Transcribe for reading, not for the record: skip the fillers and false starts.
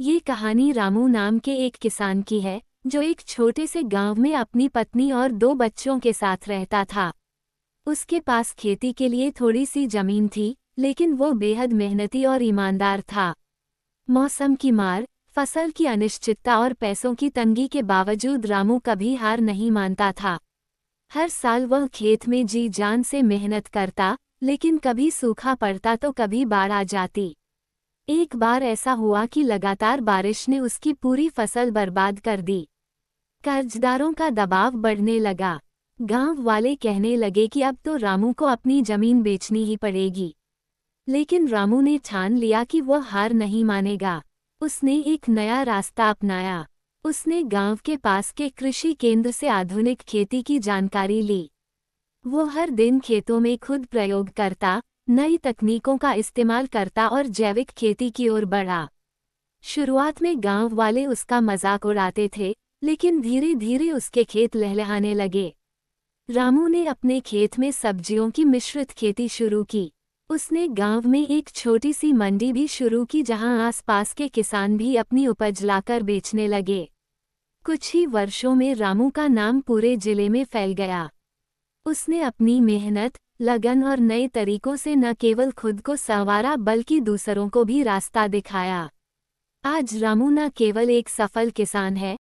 ये कहानी रामू नाम के एक किसान की है, जो एक छोटे से गांव में अपनी पत्नी और 2 बच्चों के साथ रहता था। उसके पास खेती के लिए थोड़ी सी जमीन थी, लेकिन वो बेहद मेहनती और ईमानदार था। मौसम की मार, फसल की अनिश्चितता और पैसों की तंगी के बावजूद रामू कभी हार नहीं मानता था। हर साल वह खेत में जी जान से मेहनत करता, लेकिन कभी सूखा पड़ता तो कभी बाढ़ आ जाती। एक बार ऐसा हुआ कि लगातार बारिश ने उसकी पूरी फसल बर्बाद कर दी। कर्जदारों का दबाव बढ़ने लगा। गांव वाले कहने लगे कि अब तो रामू को अपनी जमीन बेचनी ही पड़ेगी। लेकिन रामू ने ठान लिया कि वह हार नहीं मानेगा। उसने एक नया रास्ता अपनाया। उसने गांव के पास के कृषि केंद्र से आधुनिक खेती की जानकारी ली। वो हर दिन खेतों में खुद प्रयोग करता, नई तकनीकों का इस्तेमाल करता और जैविक खेती की ओर बढ़ा। शुरुआत में गांव वाले उसका मजाक उड़ाते थे, लेकिन धीरे धीरे उसके खेत लहलहाने लगे। रामू ने अपने खेत में सब्जियों की मिश्रित खेती शुरू की। उसने गांव में एक छोटी सी मंडी भी शुरू की, जहां आसपास के किसान भी अपनी उपज लाकर बेचने लगे। कुछ ही वर्षों में रामू का नाम पूरे जिले में फैल गया। उसने अपनी मेहनत, लगन और नए तरीकों से न केवल खुद को संवारा बल्कि दूसरों को भी रास्ता दिखाया। आज रामू न केवल एक सफल किसान है,